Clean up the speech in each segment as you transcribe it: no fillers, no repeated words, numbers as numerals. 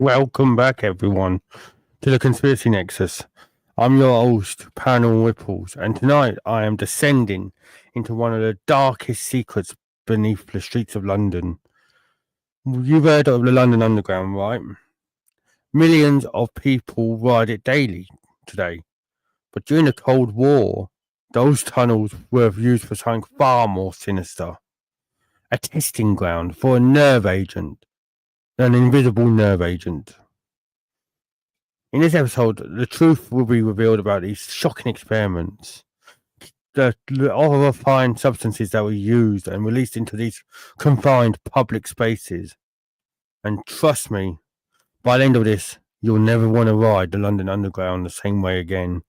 Welcome back, everyone, to the Conspiracy Nexus. I'm your host, Paranormal Ripples, and tonight I am descending into one of the darkest secrets beneath the streets of London. You've heard of the London Underground, right? Millions of people ride it daily today, but during the Cold War, those tunnels were used for something far more sinister. A testing ground for a nerve agent, an invisible nerve agent. In this episode, the truth will be revealed about these shocking experiments, the horrifying substances that were used and released into these confined public spaces. And trust me, by the end of this, you'll never want to ride the London Underground the same way again.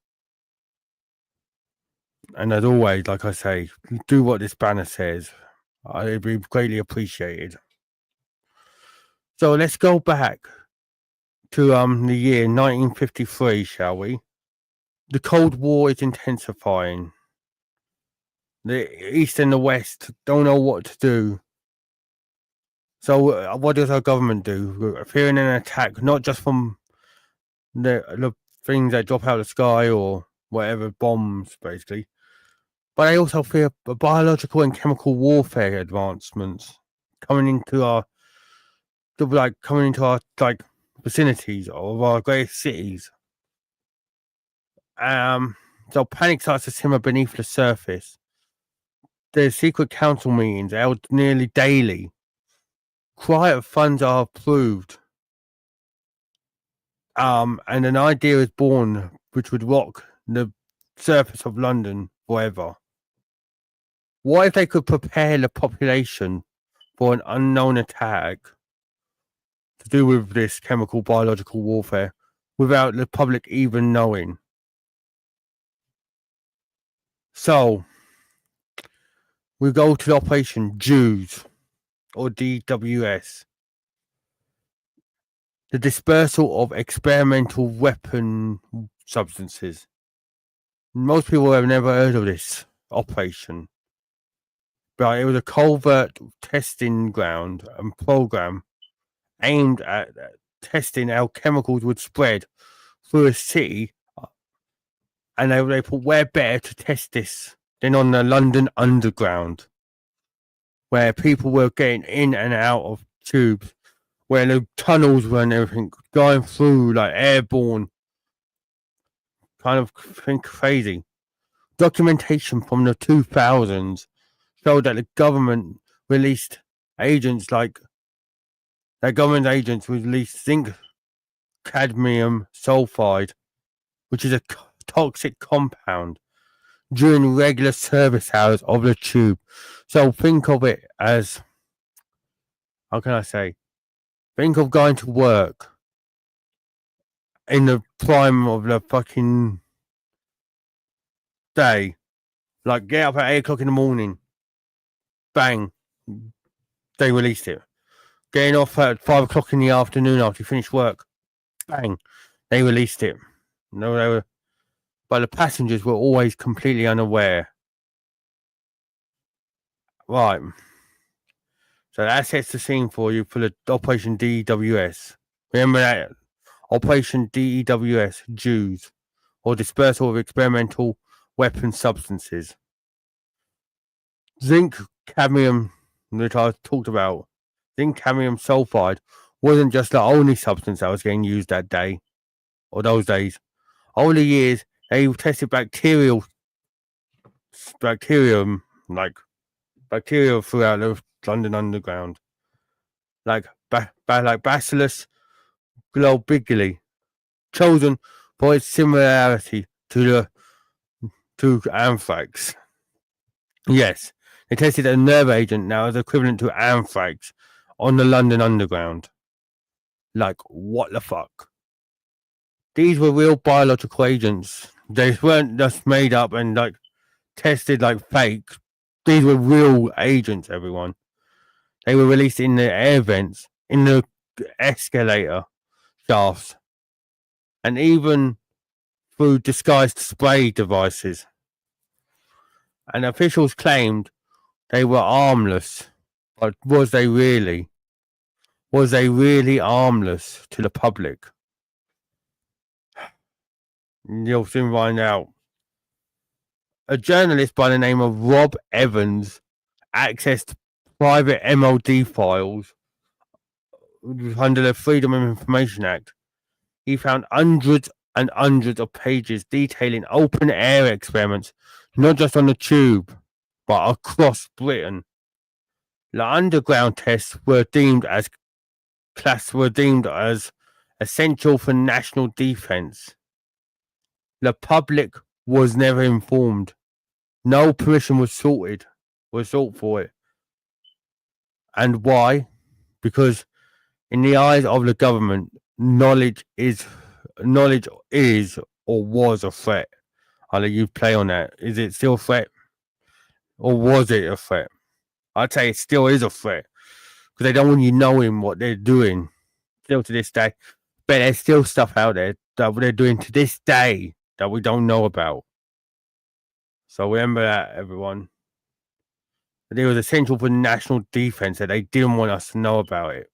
And as always, like I say, do what this banner says. It'd be greatly appreciated. So let's go back to the year 1953, shall we? The Cold War is intensifying. The East and the West don't know what to do. So what does our government do? Fearing an attack, not just from the things that drop out of the sky or whatever, bombs, basically, but they also fear biological and chemical warfare advancements coming into our vicinities of our greatest cities. So panic starts to simmer beneath the surface. There's secret council meetings held nearly daily. Quiet funds are approved. And an idea is born which would rock the surface of London forever. What if they could prepare the population for an unknown attack to do with this chemical biological warfare without the public even knowing? So we go to the Operation Jews, or DWS. The dispersal of experimental weapon substances. Most people have never heard of this operation, but it was a covert testing ground and program aimed at testing how chemicals would spread through a city. And they thought, where better to test this than on the London Underground, where people were getting in and out of tubes, where the tunnels were and everything, going through like airborne, kind of crazy. Documentation from the 2000s showed that the government released zinc cadmium sulfide, which is a toxic compound, during regular service hours of the tube. So think of it as, how can I say? Think of going to work in the prime of the fucking day. Like, get up at 8 o'clock in the morning. Bang. They released it. Getting off at 5 o'clock in the afternoon after you finish work. Bang. They released it. No, but the passengers were always completely unaware. Right. So that sets the scene for you for the Operation DWS. Remember that? Operation DEWS, Jews, or dispersal of experimental weapon substances. Zinc cadmium, which I talked about, zinc cadmium sulfide wasn't just the only substance that was getting used that day, or those days. Over the years, they tested bacteria throughout the London Underground, like Bacillus globigli, chosen for its similarity to anthrax. Yes, they tested a nerve agent now as equivalent to anthrax on the London Underground. Like, what the fuck? These were real biological agents. They weren't just made up and like tested like fake. These were real agents, everyone. They were released in the air vents, in the escalator shafts, and even through disguised spray devices. And officials claimed they were harmless, but was they really? Was they really harmless to the public? You'll soon find out. A journalist by the name of Rob Evans accessed private MLD files under the Freedom of Information Act. He found hundreds and hundreds of pages detailing open air experiments, not just on the tube, but across Britain. The underground tests were deemed as essential for national defence. The public was never informed. No permission was sought for it. And why? Because in the eyes of the government, knowledge is or was a threat. I'll let you play on that. Is it still a threat? Or was it a threat? I'd say it still is a threat. Because they don't want you knowing what they're doing. Still to this day. But there's still stuff out there that they're doing to this day that we don't know about. So remember that, everyone. It was essential for national defense that they didn't want us to know about it.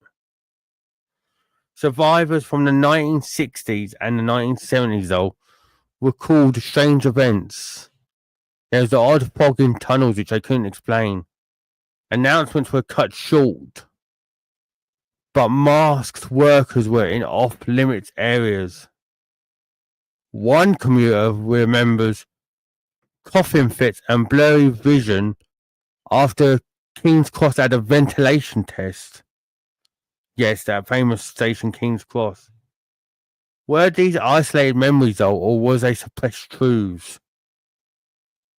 Survivors from the 1960s and the 1970s, though, recalled strange events. There was the odd fog in tunnels which I couldn't explain. Announcements were cut short, but masked workers were in off-limits areas. One commuter remembers coughing fits and blurry vision after King's Cross had a ventilation test. Yes, that famous station, King's Cross. Were these isolated memories, though, or was they suppressed truths?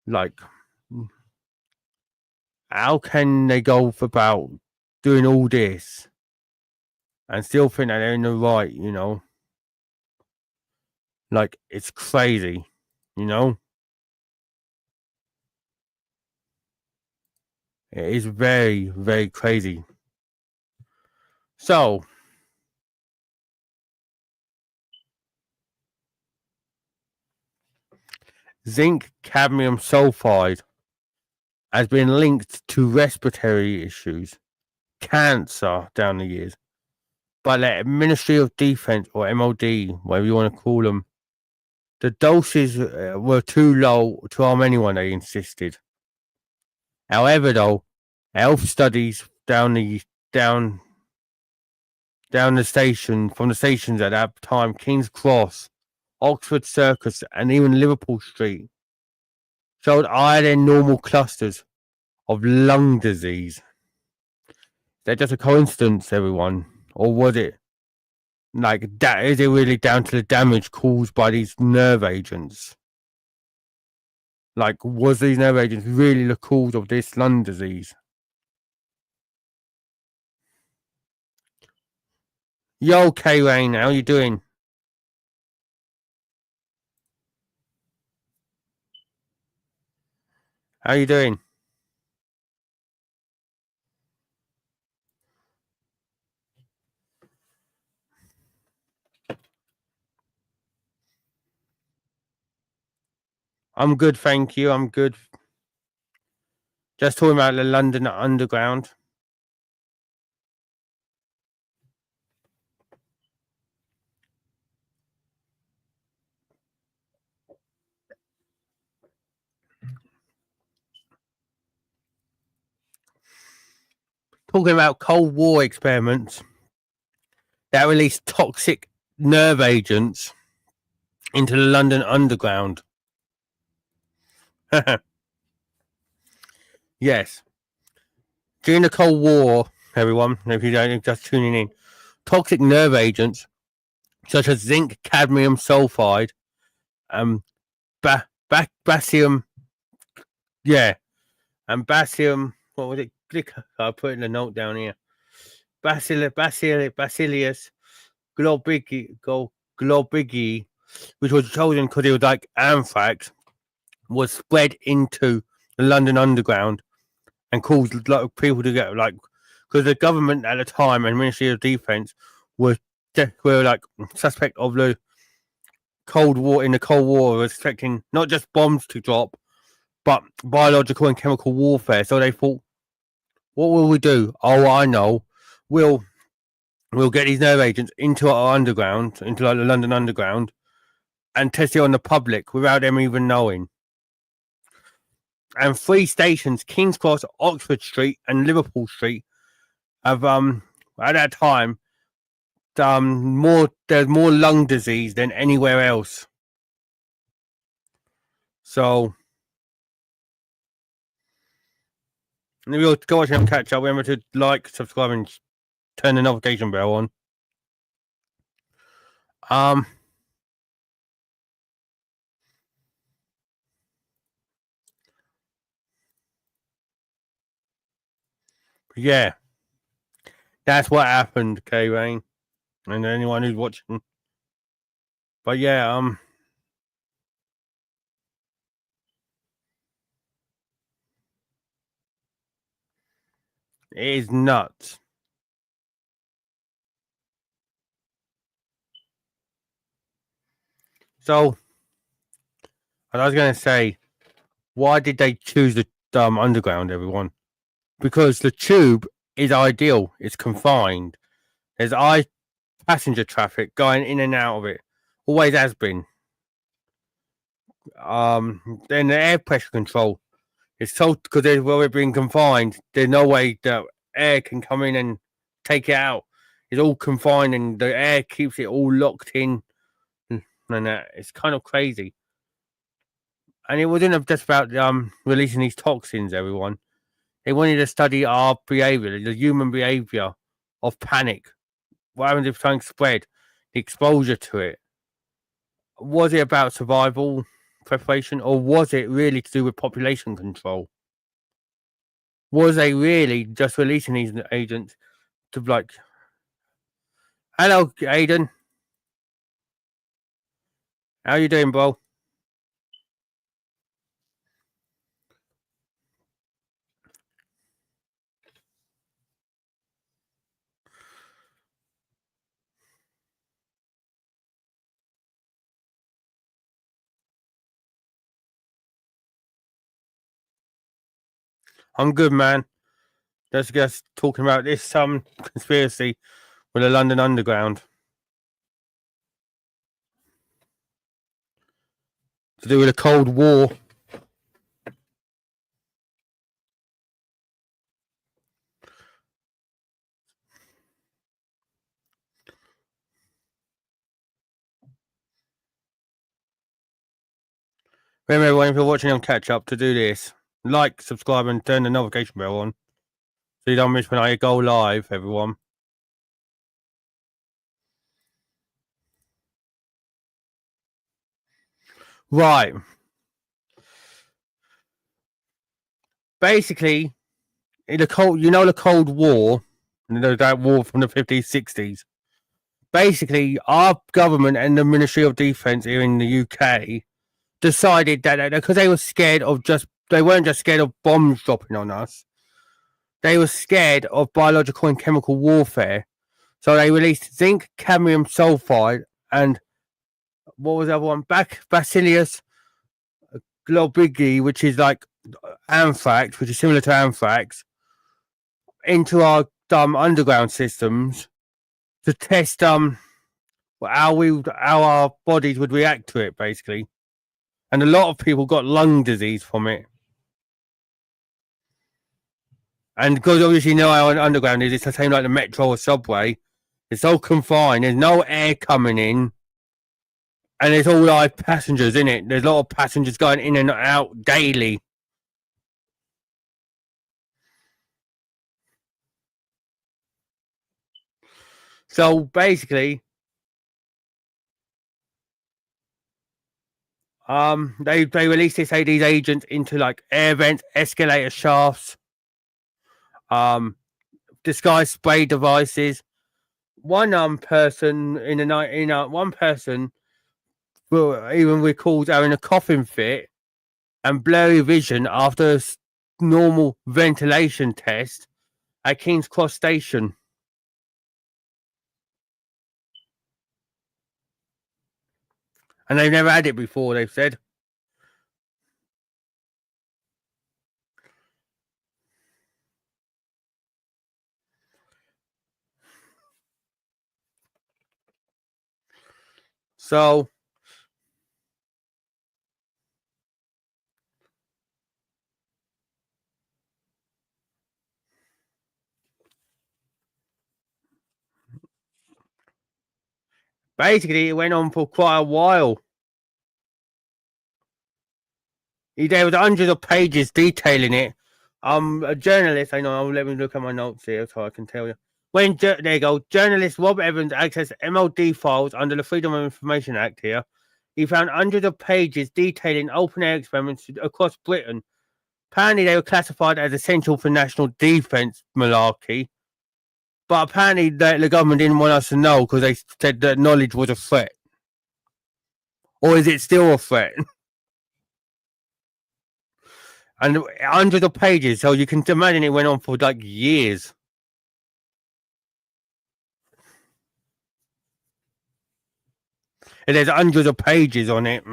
Like, how can they go about doing all this and still think that they're in the right, you know? Like, it's crazy, you know? It is very, very crazy. So, zinc cadmium sulfide has been linked to respiratory issues, cancer down the years, by the Ministry of Defence, or MOD, whatever you want to call them. The doses were too low to harm anyone, they insisted. However, though, health studies down the station, from the stations at that time, King's Cross, Oxford Circus, and even Liverpool Street, showed higher than normal clusters of lung disease. Is that just a coincidence, everyone? Or was it like that? Is it really down to the damage caused by these nerve agents? Like, was these nerve agents really the cause of this lung disease? Yo, K-Rain, how you doing? How you doing? I'm good, thank you. I'm good. Just talking about the London Underground. Talking about Cold War experiments that released toxic nerve agents into the London Underground. Yes. During the Cold War, everyone, if you don't just tuning in, toxic nerve agents such as zinc, cadmium sulfide, basium, and basium. What was it? I'll put in the note down here. Bacillus globigi, which was chosen because it was like anthrax, was spread into the London Underground and caused a lot of people to get because the government at the time and Ministry of Defence were like suspect of the Cold War. In the Cold War, was expecting not just bombs to drop, but biological and chemical warfare. So they thought, what will we do? Oh, I know. We'll we'll get these nerve agents into our underground, into like the London Underground, and test it on the public without them even knowing. And 3 stations, King's Cross, Oxford Street, and Liverpool Street, have at that time there's more lung disease than anywhere else. So if you're watching them catch up, remember to like, subscribe, and turn the notification bell on. Yeah, that's what happened, K Rain, and anyone who's watching. But yeah, it is nuts. So, I was going to say, why did they choose the underground, everyone? Because the tube is ideal. It's confined. There's passenger traffic going in and out of it. Always has been. Then the air pressure control. It's so because we're being confined. There's no way that air can come in and take it out. It's all confined, and the air keeps it all locked in, and it's kind of crazy. And it wasn't just about releasing these toxins, everyone. They wanted to study our behavior, the human behavior of panic. What happens if something spread? The exposure to it. Was it about survival preparation, or was it really to do with population control? Was they really just releasing these agents to like, hello, Aiden. How you doing, bro? I'm good, man. Just talking about this conspiracy with the London Underground to do with the Cold War. Remember, everyone, if you're watching on catch up, to do this, like, subscribe, and turn the notification bell on so you don't miss when I go live, everyone. Right. Basically, in the Cold War, that war from the 50s, 60s. Basically, our government and the Ministry of Defence here in the UK decided that because they were scared of they weren't just scared of bombs dropping on us, they were scared of biological and chemical warfare. So they released zinc, cadmium sulfide, and what was the other one? Bacillus globigi, which is like anthrax, which is similar to anthrax, into our underground systems to test how our bodies would react to it, basically. And a lot of people got lung disease from it. And because obviously you know how an underground is, it's the same like the metro or subway. It's all confined. There's no air coming in, and it's all like passengers in it. There's a lot of passengers going in and out daily. So basically, they released these agents into like air vents, escalator shafts, disguised spray devices. One person in the night, one person even recalled having a coughing fit and blurry vision after a normal ventilation test at King's Cross Station. And they've never had it before, they've said. So basically, it went on for quite a while. There was hundreds of pages detailing it. A journalist, I know, let me look at my notes here so I can tell you. There you go, journalist Rob Evans accessed MLD files under the Freedom of Information Act here. He found hundreds of pages detailing open-air experiments across Britain. Apparently, they were classified as essential for national defence malarkey. But apparently, the government didn't want us to know because they said that knowledge was a threat. Or is it still a threat? And hundreds of pages, so you can imagine it went on for like years. And there's hundreds of pages on it.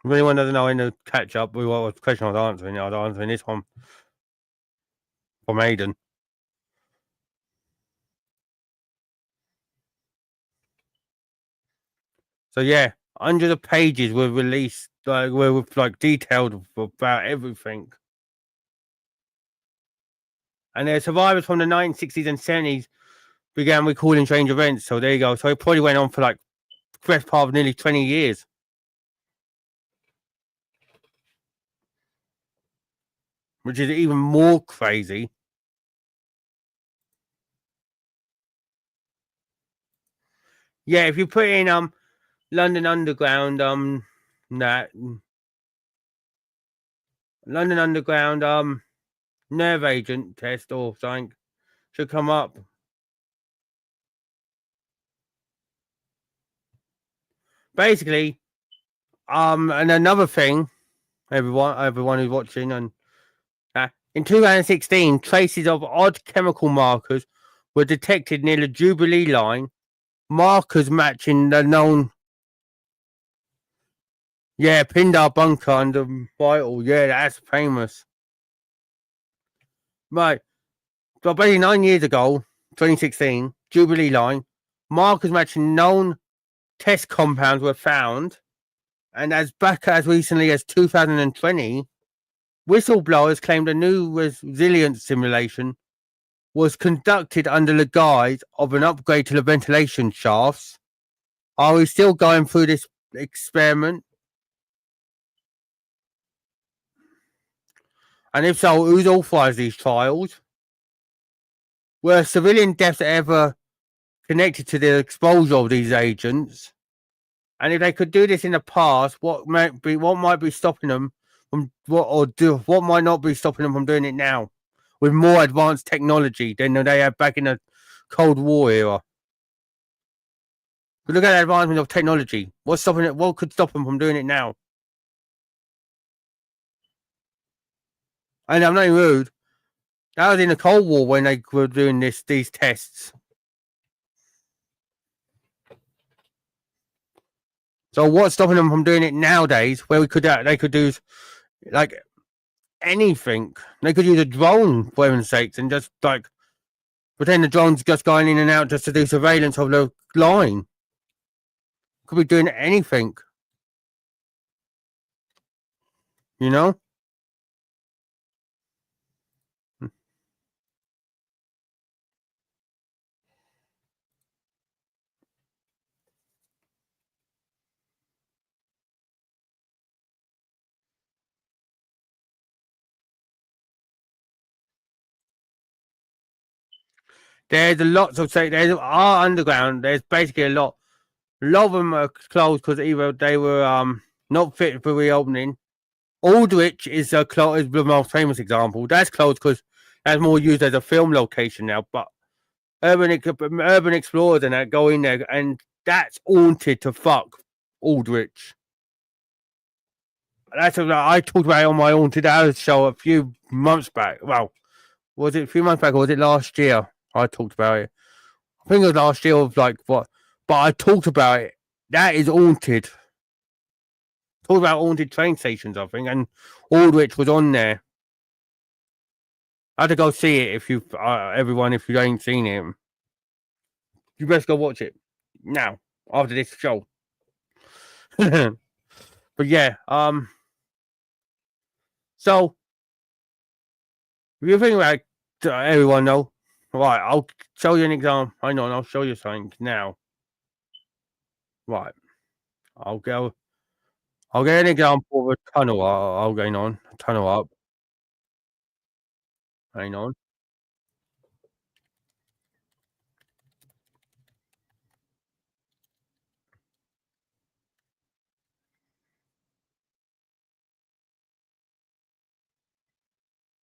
If anyone doesn't know, in the catch up with what question I was answering this one from Aiden. So yeah, hundreds of pages were released, were detailed about everything. And their survivors from the 1960s and 70s began recalling strange events. So there you go. So it probably went on for like the best part of nearly 20 years. Which is even more crazy. Yeah, if you put in London Underground, London Underground nerve agent test or something should come up. Basically, and another thing, everyone who's watching, and in 2016, traces of odd chemical markers were detected near the Jubilee line. Markers matching the known, Pindar bunker under Vital. Yeah, that's famous. Right. So basically 9 years ago, 2016, Jubilee line, markers matching known test compounds were found. And as recently as 2020, whistleblowers claimed a new resilience simulation was conducted under the guise of an upgrade to the ventilation shafts. Are we still going through this experiment? And if so, who's authorized these trials? Were civilian deaths ever connected to the exposure of these agents? And if they could do this in the past, what might be stopping them from what might not be stopping them from doing it now with more advanced technology than they had back in the Cold War era? But look at the advancement of technology. What's stopping it? What could stop them from doing it now? And I'm not rude. That was in the Cold War when they were doing these tests. So what's stopping them from doing it nowadays? Where they could do like anything. They could use a drone, for heaven's sakes, and just like pretend the drone's just going in and out just to do surveillance of the line. Could be doing anything. You know? There's a lot of there's our underground. There's basically a lot. A lot of them are closed because either they were not fit for reopening. Aldrich is the most famous example. That's closed because that's more used as a film location now. But urban explorers and that go in there, and that's haunted to fuck. Aldrich. I talked about it on my Haunted Hours show a few months back. Well, Was it a few months back or was it last year? I talked about it. I think it was last year of like what, but I talked about it. That is haunted. Talked about haunted train stations, I think, and Aldrich was on there. I had to go see it. If you, everyone, if you ain't seen it, you best go watch it now after this show. But yeah, so if you think about it, everyone know, right? I'll show you an example. Hang on, I'll show you something now. Right, I'll go. I'll get an example of a tunnel. I'll going on a tunnel up. Hang on.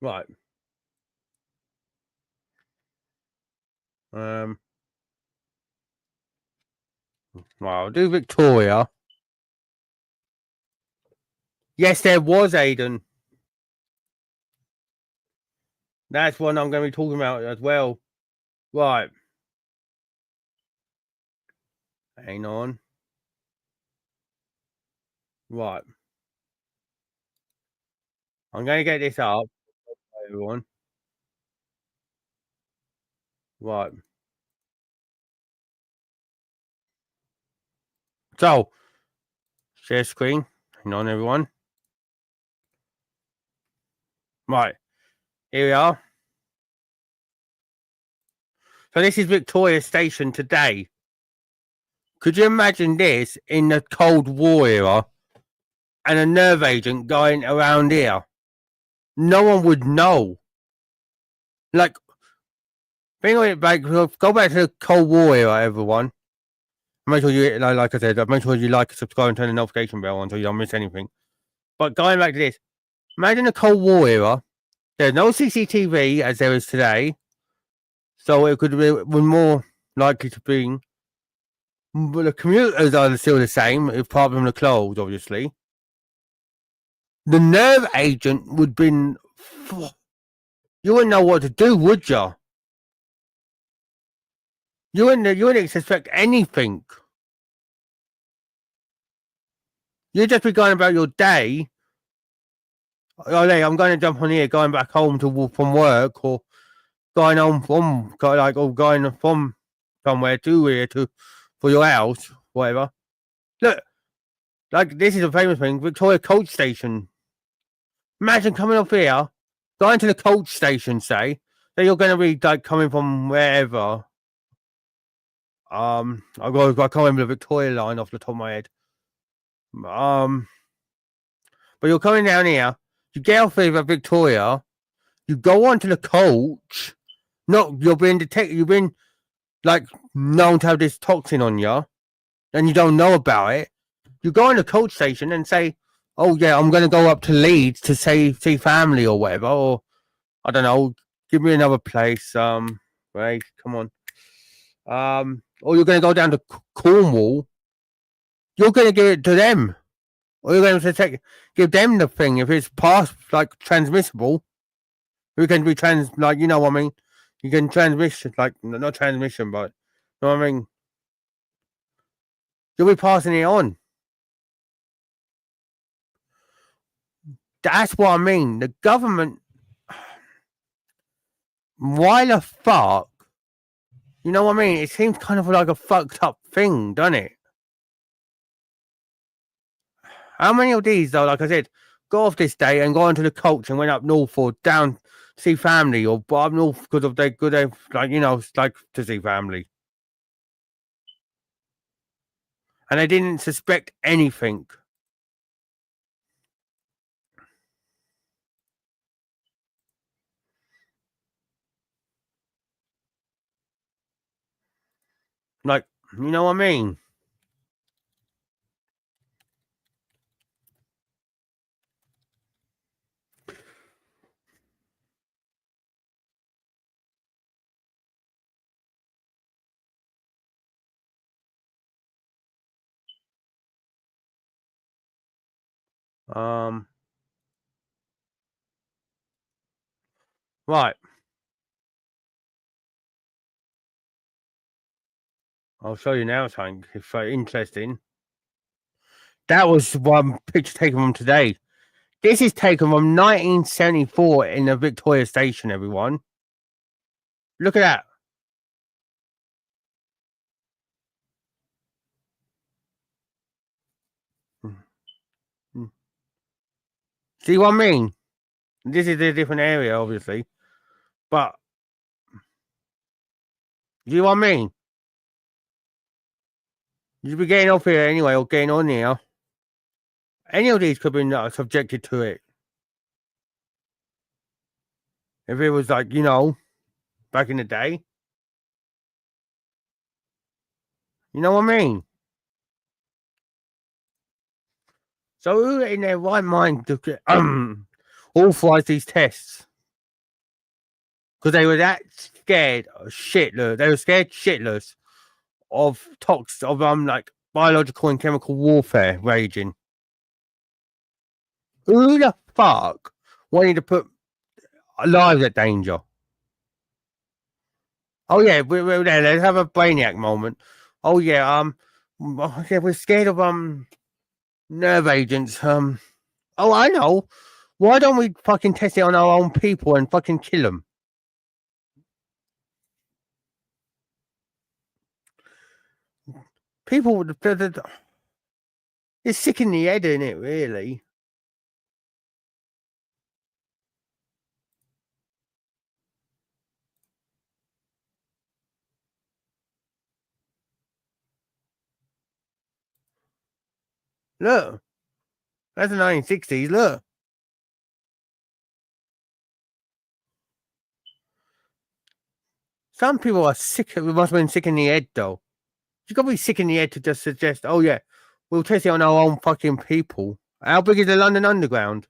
Right. Um. Well, I'll do Victoria. Yes, there was Aiden. That's one I'm going to be talking about as well. Right. Hang on. Right. I'm going to get this up, everyone. Right. So, share screen. Hang on, everyone. Right. Here we are. So this is Victoria Station today. Could you imagine this in the Cold War era and a nerve agent going around here? No one would know. Like, think of it back, go back to the Cold War era, everyone. Make sure you, like I said, make sure you like, subscribe, and turn the notification bell on so you don't miss anything. But going back to this, imagine the Cold War era. There's no CCTV as there is today, so it could be more likely to be. But the commuters are still the same, apart from the clothes, obviously. The nerve agent would be. You wouldn't know what to do, would you? You wouldn't suspect anything. You'd just be going about your day. Oh, hey, I'm going to jump on here, going back home from work, or going home from or going from somewhere to here for your house, whatever. Look, like this is a famous thing, Victoria Coach Station. Imagine coming off here, going to the coach station, say that you're going to be like coming from wherever. I can't remember the Victoria line off the top of my head. But you're coming down here. You get off here at Victoria. You go onto the coach. No, you're being detected. You've been like known to have this toxin on you, and you don't know about it. You go on the coach station and say, "Oh yeah, I'm going to go up to Leeds to see family or whatever," or I don't know. Give me another place. Right, come on. Or you're going to go down to Cornwall. You're going to give it to them, or you're going to give them the thing if it's past like transmissible. We can be like, you know what I mean. You can transmission, like not transmission, but you know what I mean. You'll be passing it on. That's what I mean. The government. Why the fuck? You know what I mean? It seems kind of like a fucked up thing, doesn't it? How many of these though? Like I said, got off this day and got into the coach and went up north or down to see family, or up north because of their good, like like to see family, and they didn't suspect anything. Like, you know what I mean? Um, right. I'll show you now something if interesting. That was one picture taken from today. This is taken from 1974 in the Victoria Station, everyone. Look at that. See what I mean? This is a different area, obviously. But, see what I mean? You'd be getting off here anyway, or getting on here. Any of these could be subjected to it. If it was like, back in the day. You know what I mean? So who in their right mind to authorize these tests? Because they were that scared shitless. They were scared shitless of like biological and chemical warfare raging. Who the fuck wanted to put lives at danger? Oh yeah, we're there. Let's have a brainiac moment. Oh yeah, yeah, we're scared of nerve agents. Oh I know. Why don't we fucking test it on our own people and fucking kill them? People, it's sick in the head, isn't it? Really. Look, that's the 1960s. Look. Some people are sick. We must have been sick in the head, though. You got to be sick in the head to just suggest, oh yeah, we'll test it on our own fucking people. How big is the London Underground?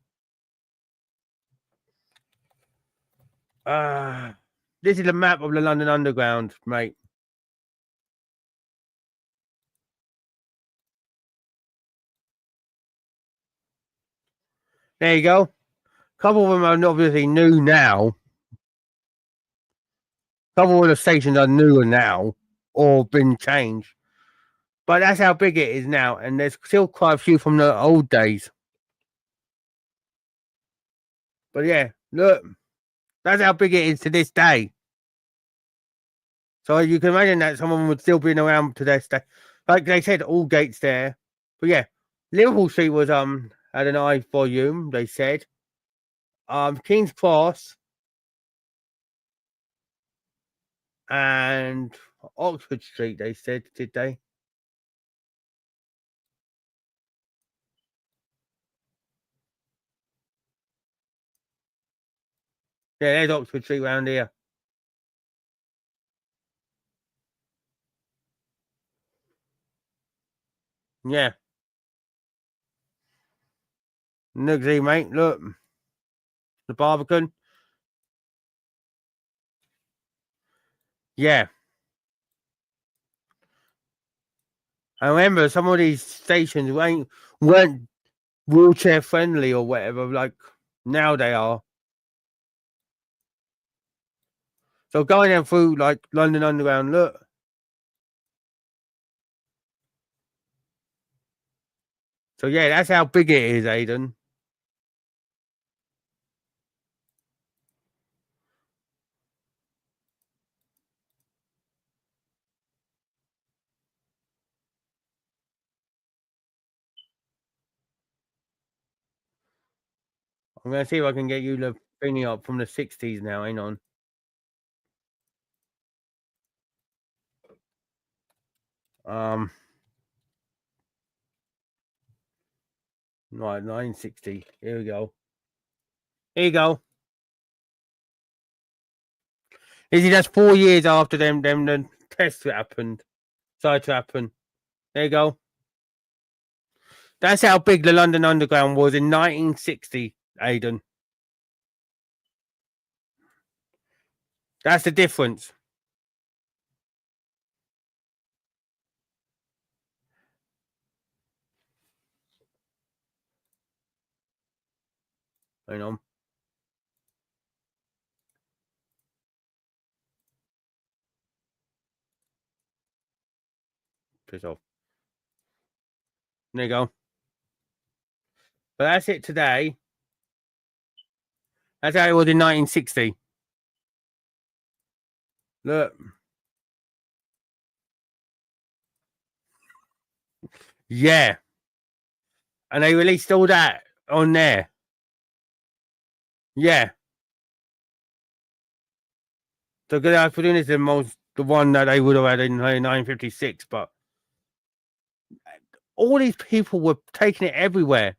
This is a map of the London Underground, mate. There you go. A couple of them are obviously new now. A couple of the stations are newer now or been changed. But that's how big it is now, and there's still quite a few from the old days. But yeah, look, that's how big it is to this day. So you can imagine that someone would still be around to this day. Like they said, all gates there. But yeah, Liverpool Street was had an high volume, they said. King's Cross and Oxford Street, they said, did they? Yeah, there's Oxford Street round here. Yeah. Nugsy, mate. Look. The Barbican. Yeah. I remember some of these stations weren't wheelchair friendly or whatever, like now they are. So going down through like London Underground, look. So yeah, that's how big it is, Aidan. I'm gonna see if I can get you the thingy up from the 60s now, hang on. Right, 960. Here we go. Here you go. You see, that's 4 years after them the tests happened. Started to happen. There you go. That's how big the London Underground was in 1960, Aidan. That's the difference. Hang on. piss off. There you go. But that's it today. That's how it was in 1960. Look. Yeah. And they released all that on there. Yeah. So good for doing this the one that they would have had in 1956, but all these people were taking it everywhere.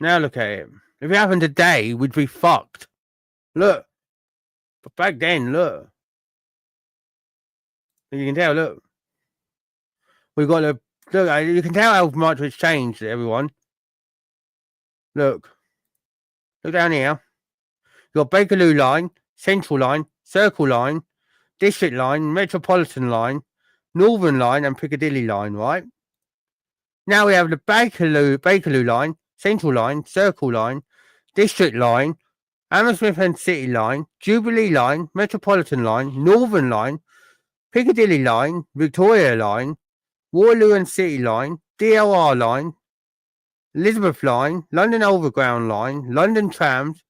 Now look at it. If it happened today, we'd be fucked. Look. But back then, look. You can tell, look. We've got a look, you can tell how much it's changed, everyone. Look. Look down here. You've got Bakerloo Line, Central Line, Circle Line, District Line, Metropolitan Line, Northern Line, and Piccadilly Line, right? Now we have the Bakerloo Line, Central Line, Circle Line, District Line, Hammersmith and City Line, Jubilee Line, Metropolitan Line, Northern Line, Piccadilly Line, Victoria Line, Waterloo and City Line, DLR Line, Elizabeth Line, London Overground Line, London Trams,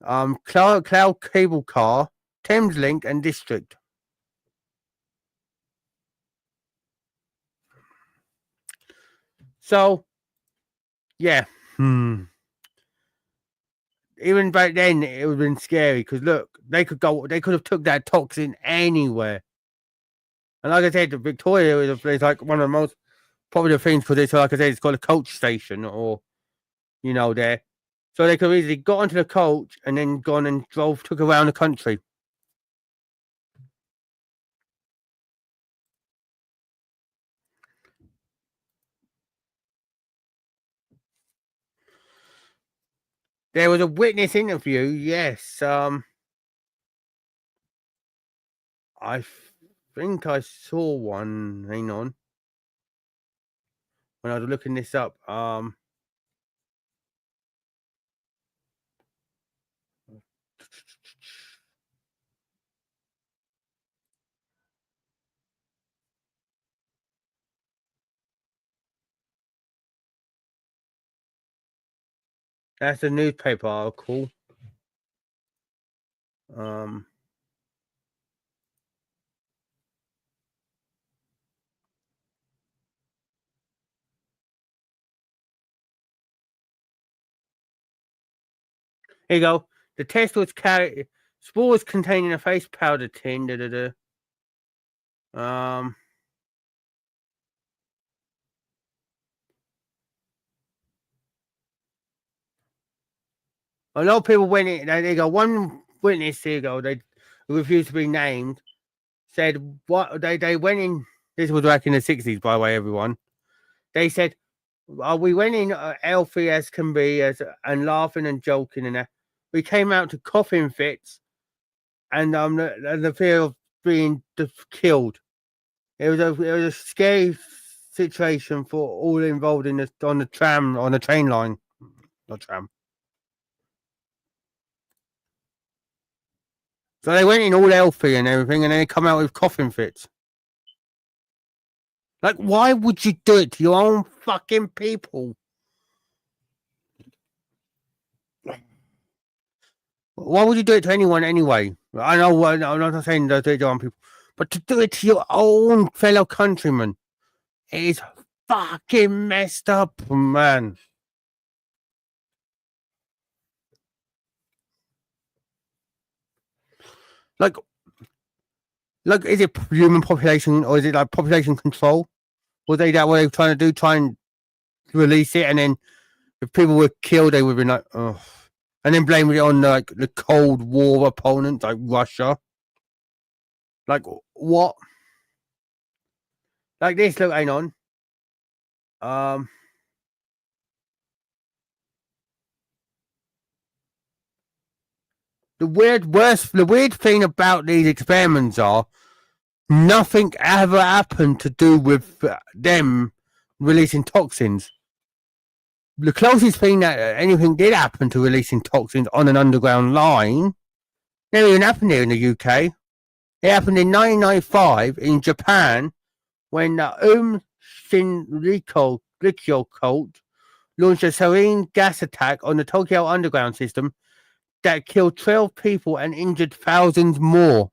Cloud Cable Car, Thames Link, and District. So, yeah. Even back then, it would have been scary because look, they could have took that toxin anywhere. And like I said, Victoria is a place like one of the most popular things because it's like I said, it's got a coach station or there. So they could have easily got onto the coach and then gone and took around the country. There was a witness interview, yes. I think I saw one. Hang on. When I was looking this up, that's a newspaper article. Here you go. The test was carried. Spores containing a face powder tin. A lot of people went in. There you go. One witness. Here you go. They refused to be named. Said what they went in. This was back in the 60s, by the way, everyone. They said, we went in healthy as can be, and laughing and joking, and we came out to coughing fits, and the fear of being killed. It was a scary situation for all involved on the train line, not tram. So they went in all healthy and everything, and then they come out with coughing fits. Like, why would you do it to your own fucking people? Why would you do it to anyone anyway? I know, I'm not saying to do it to your own people, but to do it to your own fellow countrymen is fucking messed up, man. Like, is it human population or is it like population control? Was they that way trying to do? Try and release it, and then if people were killed, they would be like, oh, and then blame it on like the Cold War opponents like Russia. Like what? Like this? Look, hang on. The weird thing about these experiments are nothing ever happened to do with them releasing toxins. The closest thing that anything did happen to releasing toxins on an underground line never even happened here in the UK. It happened in 1995 in Japan when the Rikyo cult launched a sarin gas attack on the Tokyo underground system that killed 12 people and injured thousands more.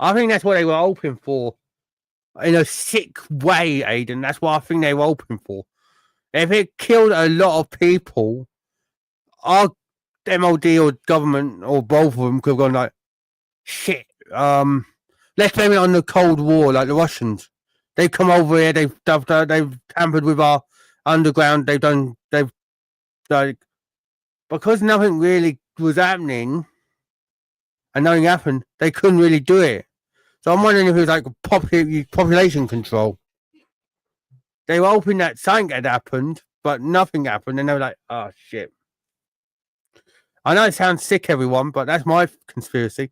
I think that's what they were hoping for. In a sick way, Aiden. That's what I think they were hoping for. If it killed a lot of people, our MOD or government or both of them could have gone like, shit, let's blame it on the Cold War, like the Russians. They've come over here, they've tampered with our underground, they've like, because nothing really was happening and nothing happened, they couldn't really do it. So I'm wondering if it was like population control. They were hoping that something had happened, but nothing happened, and they were like, oh shit. I know it sounds sick, everyone, but that's my conspiracy.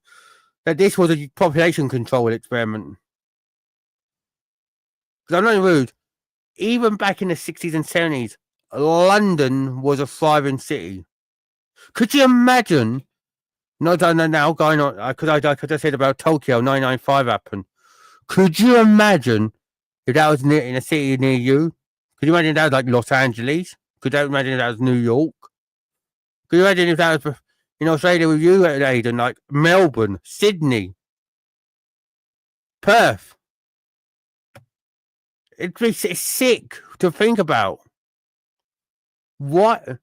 That this was a population control experiment. Because I'm not rude. Even back in the 60s and 70s, London was a thriving city. Could you imagine? Not now going on, because I just said about Tokyo 995 happened. Could you imagine if that was in a city near you? Could you imagine if that was like Los Angeles? Could you imagine if that was New York? Could you imagine if that was in Australia with you, Aiden, like Melbourne, Sydney, Perth? It's sick to think about. What?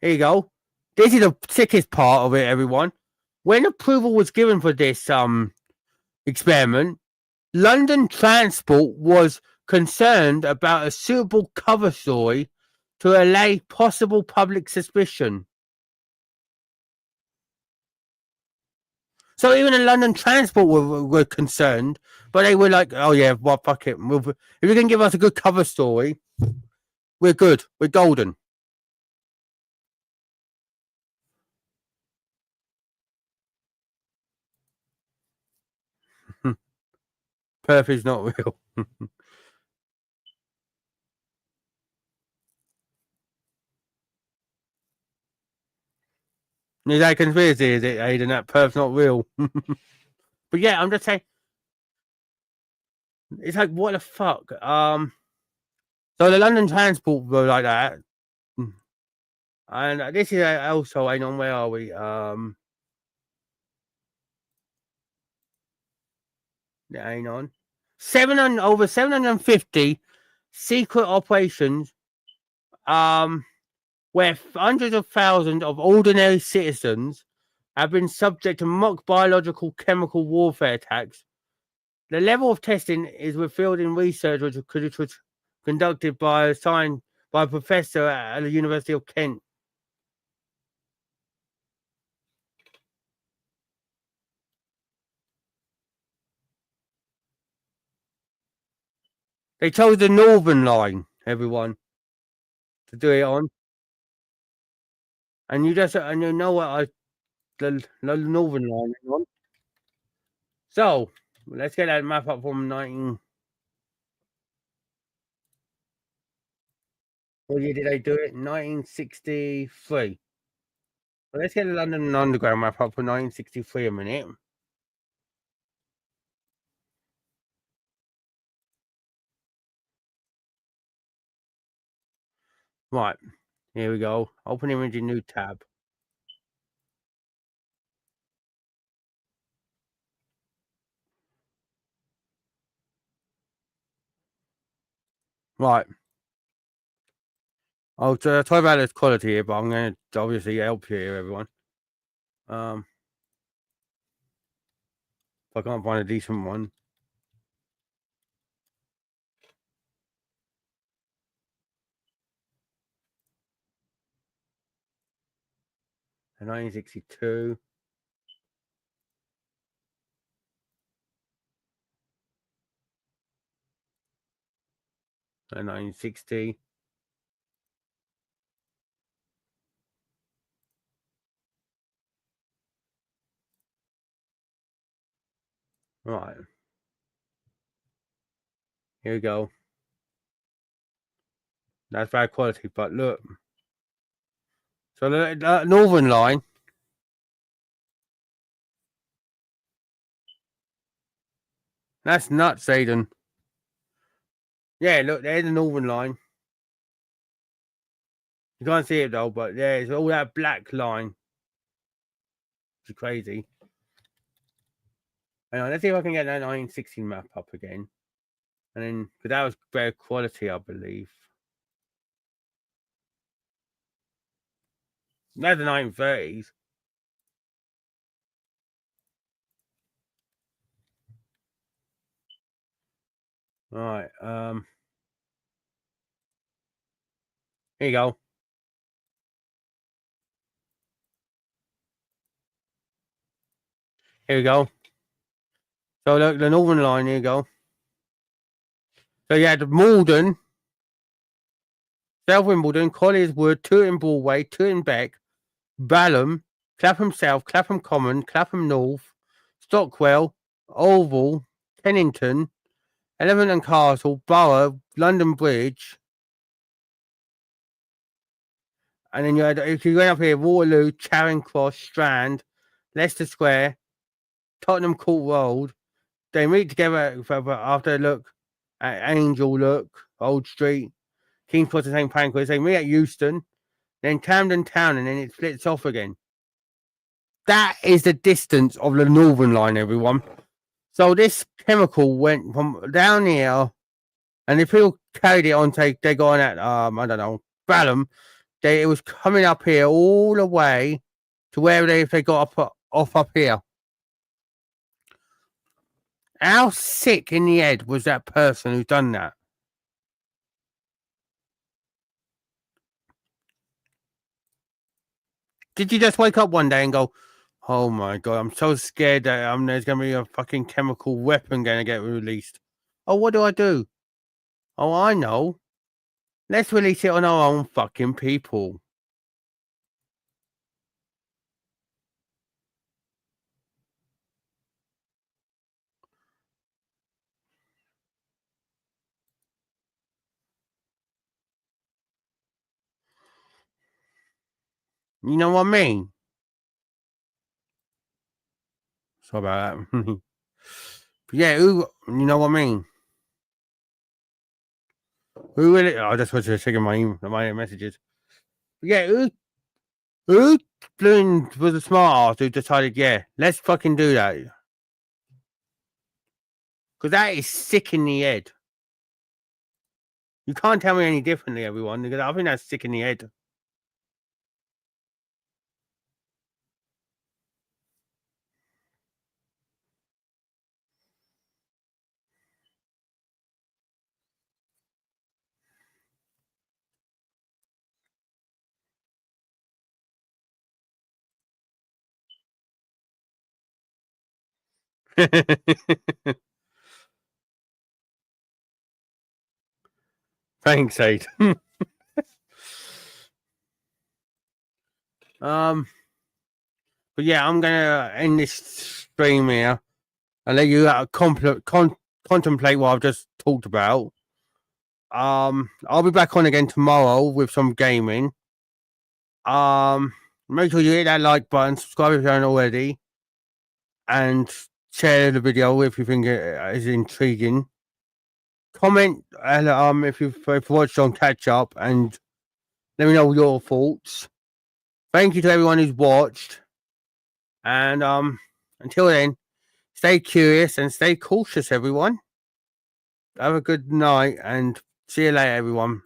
Here you go. This is the sickest part of it, everyone. When approval was given for this experiment, London Transport was concerned about a suitable cover story to allay possible public suspicion. So even the London Transport were concerned, but they were like, "Oh yeah, well fuck it. If you can give us a good cover story, we're good. We're golden." Perth is not real. Is that conspiracy? Is it, Aiden? That Perth's not real. But yeah, I'm just saying. It's like what the fuck. So the London Transport were like that, and this is also hang on. Where are we? Hang on. Over 750 secret operations. Where hundreds of thousands of ordinary citizens have been subject to mock biological chemical warfare attacks. The level of testing is revealed in research which was conducted by a professor at the University of Kent. They chose the Northern Line, everyone, to do it on. And you know what the Northern Line, everyone. So let's get that map up from 19. What year did they do it? 1963. Well, let's get the London Underground map up for 1963 a minute. Right, here we go. Open image in new tab. Right. I'll talk about this quality here, but I'm going to obviously help you here, everyone. If I can't find a decent one. A 1962. A 1960. Right. Here we go. That's bad quality, but look. So the Northern Line. That's nuts, Aiden. Yeah, look, there's the Northern Line. You can't see it though, but yeah, it's all that black line. It's crazy. Hang on, let's see if I can get that 1916 map up again. And then, because that was better quality, I believe. That's the 1930s. Right. Here you go. Here we go. So look, the Northern Line. Here you go. So you had Malden, South Wimbledon, Colliers Wood, Tooting Broadway, Tooting Beck, Balham, Clapham South, Clapham Common, Clapham North, Stockwell, Oval, Kennington, Elephant and Castle, Borough, London Bridge. And then you had, if you went up here, Waterloo, Charing Cross, Strand, Leicester Square, Tottenham Court Road. They meet together after look at Angel Look, Old Street, King's Cross and St Pancras. They meet at Euston, then Camden Town, and then it splits off again. That is the distance of the Northern Line, everyone. So this chemical went from down here, and if people carried it on, say they got on at I don't know, Balham, it was coming up here all the way to where they got off up here. How sick in the head was that person who done that? Did you just wake up one day and go, oh my God, I'm so scared that there's going to be a fucking chemical weapon going to get released? Oh, what do? Oh, I know. Let's release it on our own fucking people. You know what I mean? Sorry about that. Yeah, you know what I mean? Who will it? I just was checking my messages. Yeah, who was a smart ass who decided, yeah, let's fucking do that. Because that is sick in the head. You can't tell me any differently, everyone, because I think that's sick in the head. Thanks, Aid. But yeah, I'm gonna end this stream here and let you contemplate what I've just talked about. I'll be back on again tomorrow with some gaming. Make sure you hit that like button, subscribe if you haven't already, and share the video if you think it is intriguing. Comment and if you've watched on catch up, and let me know your thoughts. Thank you to everyone who's watched, and until then, stay curious and stay cautious, everyone. Have a good night and see you later, everyone.